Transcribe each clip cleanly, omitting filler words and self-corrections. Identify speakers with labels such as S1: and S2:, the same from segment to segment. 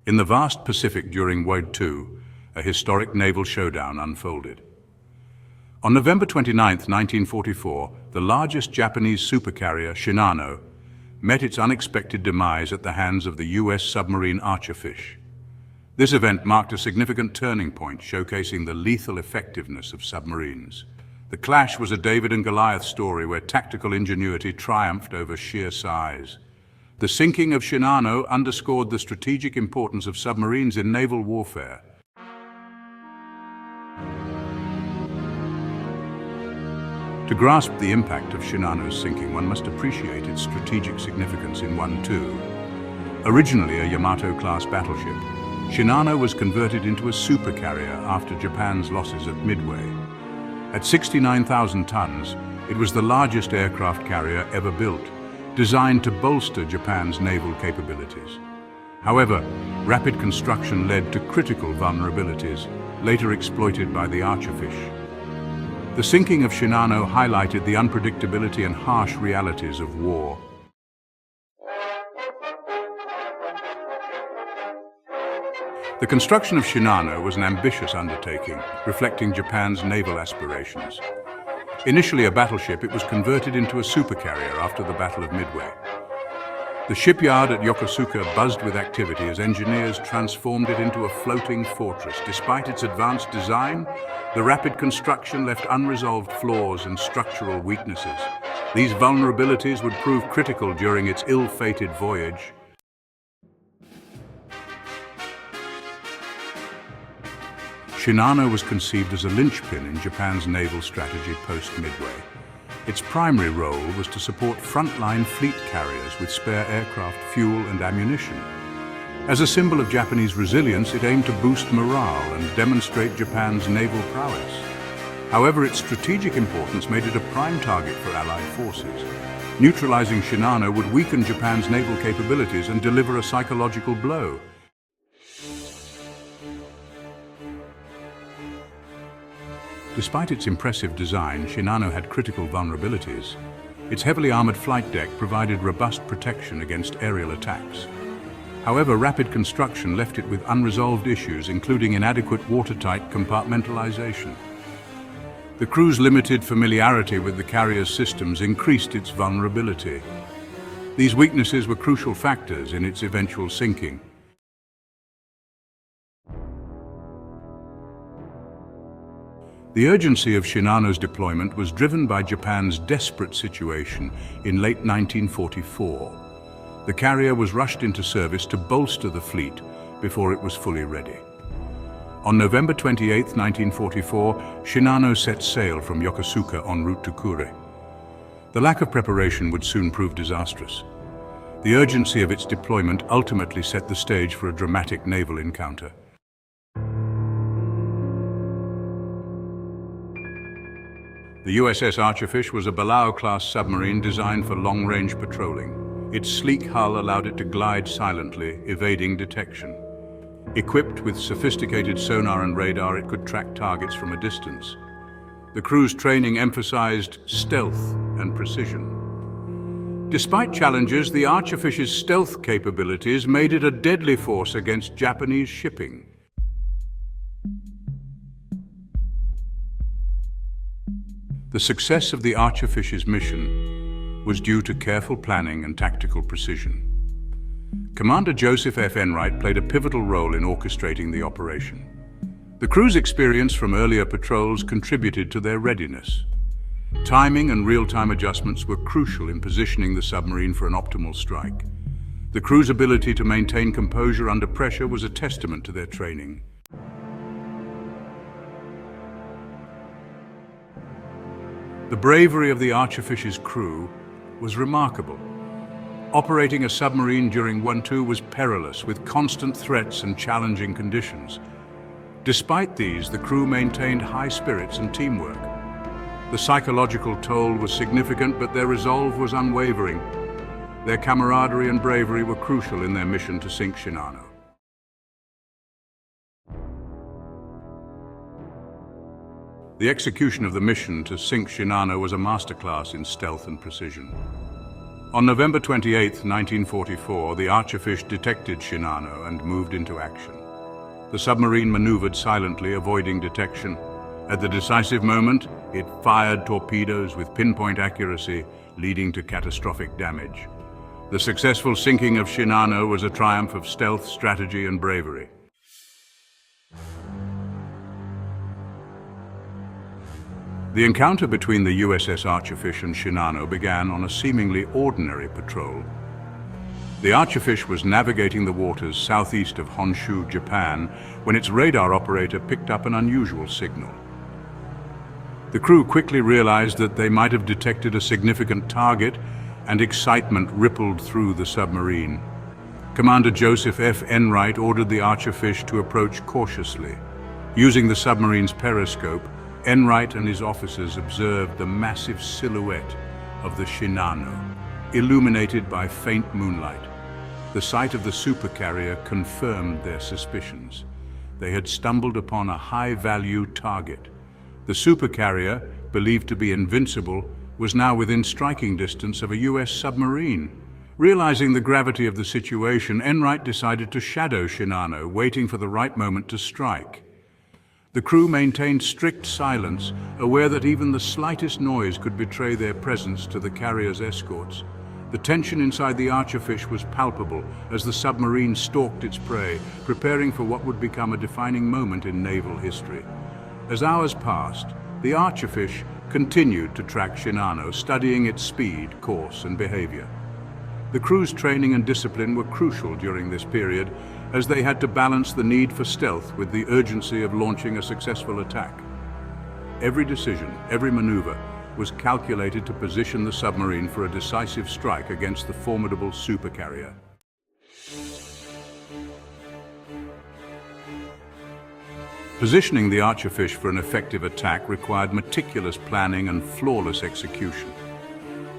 S1: In the vast Pacific during World War II, a historic naval showdown unfolded. On November 29, 1944, the largest Japanese supercarrier, Shinano, met its unexpected demise at the hands of the US Submarine Archerfish. This event marked a significant turning point, showcasing the lethal effectiveness of submarines. The clash was a David and Goliath story where tactical ingenuity triumphed over sheer size. The sinking of Shinano underscored the strategic importance of submarines in naval warfare. To grasp the impact of Shinano's sinking, one must appreciate its strategic significance in World War II. Originally a Yamato-class battleship, Shinano was converted into a supercarrier after Japan's losses at Midway. At 69,000 tons, it was the largest aircraft carrier ever built, designed to bolster Japan's naval capabilities. However, rapid construction led to critical vulnerabilities, later exploited by the Archerfish. The sinking of Shinano highlighted the unpredictability and harsh realities of war. The construction of Shinano was an ambitious undertaking, reflecting Japan's naval aspirations. Initially a battleship, it was converted into a supercarrier after the Battle of Midway. The shipyard at Yokosuka buzzed with activity as engineers transformed it into a floating fortress. Despite its advanced design, the rapid construction left unresolved flaws and structural weaknesses. These vulnerabilities would prove critical during its ill-fated voyage. Shinano was conceived as a linchpin in Japan's naval strategy post-Midway. Its primary role was to support frontline fleet carriers with spare aircraft, fuel and ammunition. As a symbol of Japanese resilience, it aimed to boost morale and demonstrate Japan's naval prowess. However, its strategic importance made it a prime target for Allied forces. Neutralizing Shinano would weaken Japan's naval capabilities and deliver a psychological blow. Despite its impressive design, Shinano had critical vulnerabilities. Its heavily armored flight deck provided robust protection against aerial attacks. However, rapid construction left it with unresolved issues, including inadequate watertight compartmentalization. The crew's limited familiarity with the carrier's systems increased its vulnerability. These weaknesses were crucial factors in its eventual sinking. The urgency of Shinano's deployment was driven by Japan's desperate situation in late 1944. The carrier was rushed into service to bolster the fleet before it was fully ready. On November 28, 1944, Shinano set sail from Yokosuka en route to Kure. The lack of preparation would soon prove disastrous. The urgency of its deployment ultimately set the stage for a dramatic naval encounter. The USS Archerfish was a WWII-class submarine designed for long-range patrolling. Its sleek hull allowed it to glide silently, evading detection. Equipped with sophisticated sonar and radar, it could track targets from a distance. The crew's training emphasized stealth and precision. Despite challenges, the Archerfish's stealth capabilities made it a deadly force against Japanese shipping. The success of the Archerfish's mission was due to careful planning and tactical precision. Commander Joseph F. Enright played a pivotal role in orchestrating the operation. The crew's experience from earlier patrols contributed to their readiness. Timing and real-time adjustments were crucial in positioning the submarine for an optimal strike. The crew's ability to maintain composure under pressure was a testament to their training. The bravery of the Archerfish's crew was remarkable. Operating a submarine during World War II was perilous, with constant threats and challenging conditions. Despite these, the crew maintained high spirits and teamwork. The psychological toll was significant, but their resolve was unwavering. Their camaraderie and bravery were crucial in their mission to sink Shinano. The execution of the mission to sink Shinano was a masterclass in stealth and precision. On November 28, 1944, the Archerfish detected Shinano and moved into action. The submarine maneuvered silently, avoiding detection. At the decisive moment, it fired torpedoes with pinpoint accuracy, leading to catastrophic damage. The successful sinking of Shinano was a triumph of stealth, strategy, and bravery. The encounter between the USS Archerfish and Shinano began on a seemingly ordinary patrol. The Archerfish was navigating the waters southeast of Honshu, Japan, when its radar operator picked up an unusual signal. The crew quickly realized that they might have detected a significant target, and excitement rippled through the submarine. Commander Joseph F. Enright ordered the Archerfish to approach cautiously. Using the submarine's periscope, Enright and his officers observed the massive silhouette of the Shinano, illuminated by faint moonlight. The sight of the supercarrier confirmed their suspicions. They had stumbled upon a high-value target. The supercarrier, believed to be invincible, was now within striking distance of a US submarine. Realizing the gravity of the situation, Enright decided to shadow Shinano, waiting for the right moment to strike. The crew maintained strict silence, aware that even the slightest noise could betray their presence to the carrier's escorts. The tension inside the Archerfish was palpable as the submarine stalked its prey, preparing for what would become a defining moment in naval history. As hours passed, the Archerfish continued to track Shinano, studying its speed, course, and behavior. The crew's training and discipline were crucial during this period, as they had to balance the need for stealth with the urgency of launching a successful attack. Every decision, every maneuver, was calculated to position the submarine for a decisive strike against the formidable supercarrier. Positioning the Archerfish for an effective attack required meticulous planning and flawless execution.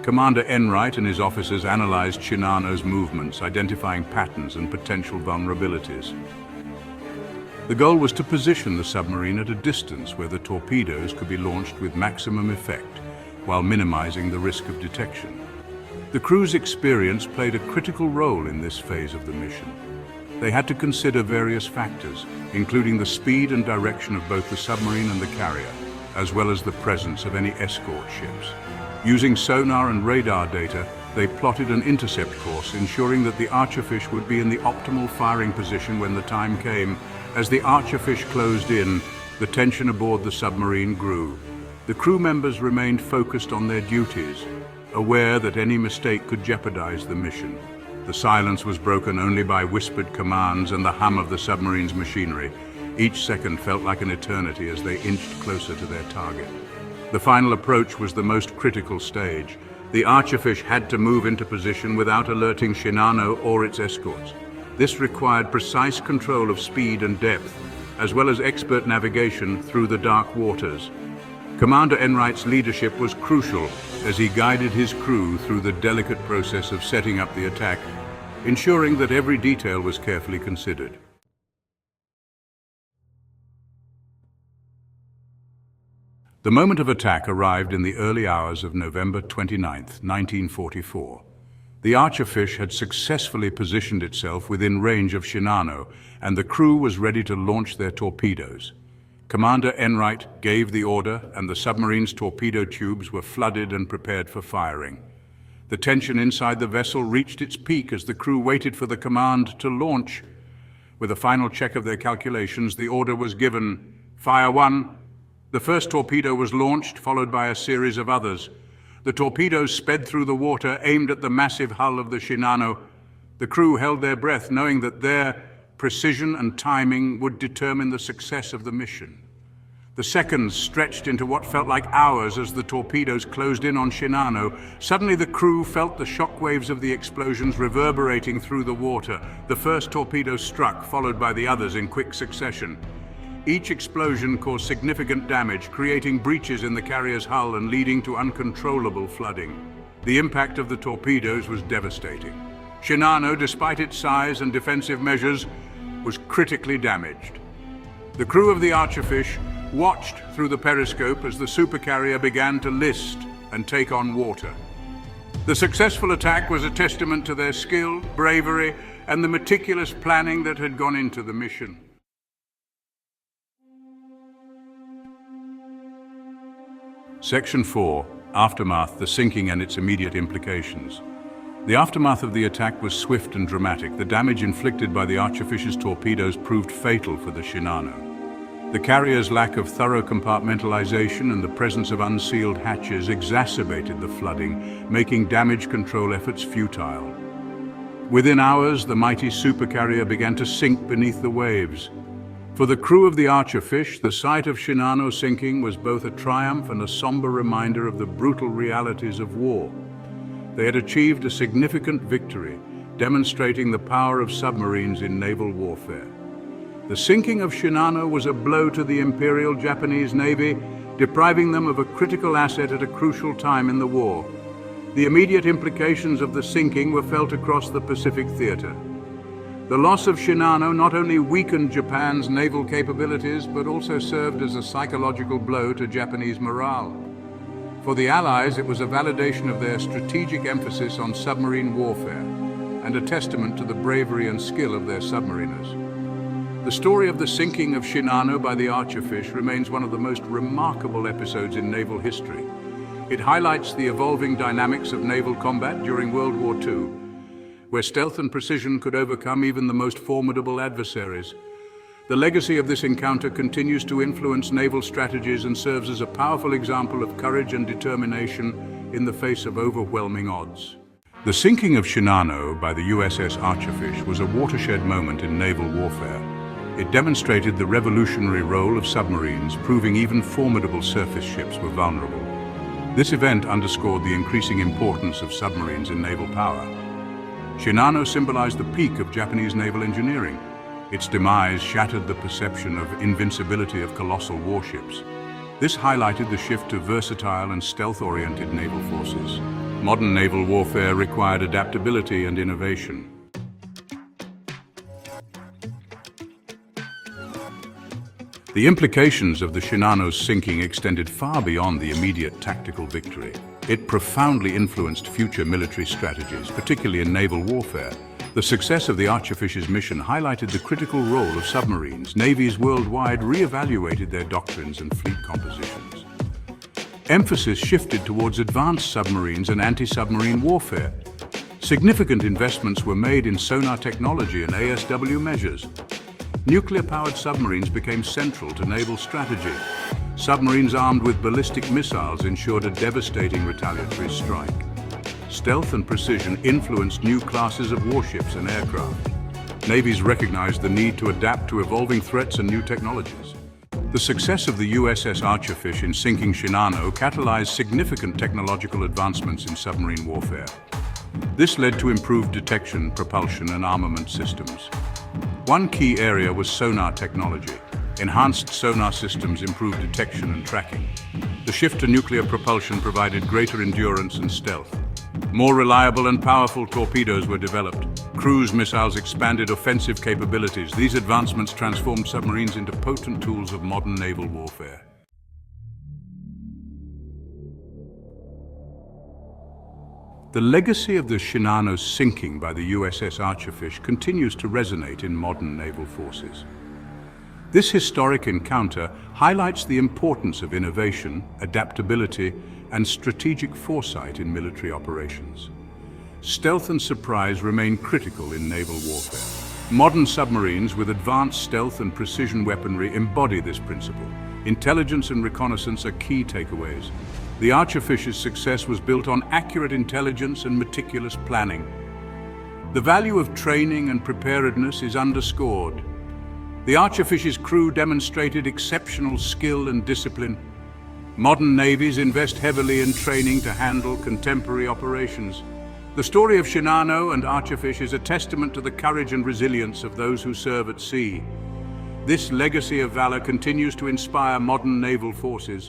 S1: Commander Enright and his officers analyzed Shinano's movements, identifying patterns and potential vulnerabilities. The goal was to position the submarine at a distance where the torpedoes could be launched with maximum effect, while minimizing the risk of detection. The crew's experience played a critical role in this phase of the mission. They had to consider various factors, including the speed and direction of both the submarine and the carrier, as well as the presence of any escort ships. Using sonar and radar data, they plotted an intercept course, ensuring that the Archerfish would be in the optimal firing position when the time came. As the Archerfish closed in, the tension aboard the submarine grew. The crew members remained focused on their duties, aware that any mistake could jeopardize the mission. The silence was broken only by whispered commands and the hum of the submarine's machinery. Each second felt like an eternity as they inched closer to their target. The final approach was the most critical stage. The Archerfish had to move into position without alerting Shinano or its escorts. This required precise control of speed and depth, as well as expert navigation through the dark waters. Commander Enright's leadership was crucial as he guided his crew through the delicate process of setting up the attack, ensuring that every detail was carefully considered. The moment of attack arrived in the early hours of November 29, 1944. The Archerfish had successfully positioned itself within range of Shinano, and the crew was ready to launch their torpedoes. Commander Enright gave the order, and the submarine's torpedo tubes were flooded and prepared for firing. The tension inside the vessel reached its peak as the crew waited for the command to launch. With a final check of their calculations, the order was given: Fire 1. The first torpedo was launched, followed by a series of others. The torpedoes sped through the water, aimed at the massive hull of the Shinano. The crew held their breath, knowing that their precision and timing would determine the success of the mission. The seconds stretched into what felt like hours as the torpedoes closed in on Shinano. Suddenly the crew felt the shockwaves of the explosions reverberating through the water. The first torpedo struck, followed by the others in quick succession. Each explosion caused significant damage, creating breaches in the carrier's hull and leading to uncontrollable flooding. The impact of the torpedoes was devastating. Shinano, despite its size and defensive measures, was critically damaged. The crew of the Archerfish watched through the periscope as the supercarrier began to list and take on water. The successful attack was a testament to their skill, bravery, and the meticulous planning that had gone into the mission. Section 4. Aftermath, the sinking and its immediate implications. The aftermath of the attack was swift and dramatic. The damage inflicted by the Archerfish's torpedoes proved fatal for the Shinano. The carrier's lack of thorough compartmentalization and the presence of unsealed hatches exacerbated the flooding, making damage control efforts futile. Within hours, the mighty Supercarrier began to sink beneath the waves. For the crew of the Archerfish, the sight of Shinano sinking was both a triumph and a somber reminder of the brutal realities of war. They had achieved a significant victory, demonstrating the power of submarines in naval warfare. The sinking of Shinano was a blow to the Imperial Japanese Navy, depriving them of a critical asset at a crucial time in the war. The immediate implications of the sinking were felt across the Pacific theater. The loss of Shinano not only weakened Japan's naval capabilities, but also served as a psychological blow to Japanese morale. For the Allies, it was a validation of their strategic emphasis on submarine warfare and a testament to the bravery and skill of their submariners. The story of the sinking of Shinano by the Archerfish remains one of the most remarkable episodes in naval history. It highlights the evolving dynamics of naval combat during World War II, where stealth and precision could overcome even the most formidable adversaries. The legacy of this encounter continues to influence naval strategies and serves as a powerful example of courage and determination in the face of overwhelming odds. The sinking of Shinano by the USS Archerfish was a watershed moment in naval warfare. It demonstrated the revolutionary role of submarines, proving even formidable surface ships were vulnerable. This event underscored the increasing importance of submarines in naval power. Shinano symbolized the peak of Japanese naval engineering. Its demise shattered the perception of invincibility of colossal warships. This highlighted the shift to versatile and stealth-oriented naval forces. Modern naval warfare required adaptability and innovation. The implications of the Shinano's sinking extended far beyond the immediate tactical victory. It profoundly influenced future military strategies, particularly in naval warfare. The success of the Archerfish's mission highlighted the critical role of submarines. Navies worldwide re-evaluated their doctrines and fleet compositions. Emphasis shifted towards advanced submarines and anti-submarine warfare. Significant investments were made in sonar technology and ASW measures. Nuclear-powered submarines became central to naval strategy. Submarines armed with ballistic missiles ensured a devastating retaliatory strike. Stealth and precision influenced new classes of warships and aircraft. Navies recognized the need to adapt to evolving threats and new technologies. The success of the USS Archerfish in sinking Shinano catalyzed significant technological advancements in submarine warfare. This led to improved detection, propulsion, and armament systems. One key area was sonar technology. Enhanced sonar systems improved detection and tracking. The shift to nuclear propulsion provided greater endurance and stealth. More reliable and powerful torpedoes were developed. Cruise missiles expanded offensive capabilities. These advancements transformed submarines into potent tools of modern naval warfare. The legacy of the Shinano's sinking by the USS Archerfish continues to resonate in modern naval forces. This historic encounter highlights the importance of innovation, adaptability, and strategic foresight in military operations. Stealth and surprise remain critical in naval warfare. Modern submarines with advanced stealth and precision weaponry embody this principle. Intelligence and reconnaissance are key takeaways. The Archerfish's success was built on accurate intelligence and meticulous planning. The value of training and preparedness is underscored. The Archerfish's crew demonstrated exceptional skill and discipline. Modern navies invest heavily in training to handle contemporary operations. The story of Shinano and Archerfish is a testament to the courage and resilience of those who serve at sea. This legacy of valor continues to inspire modern naval forces.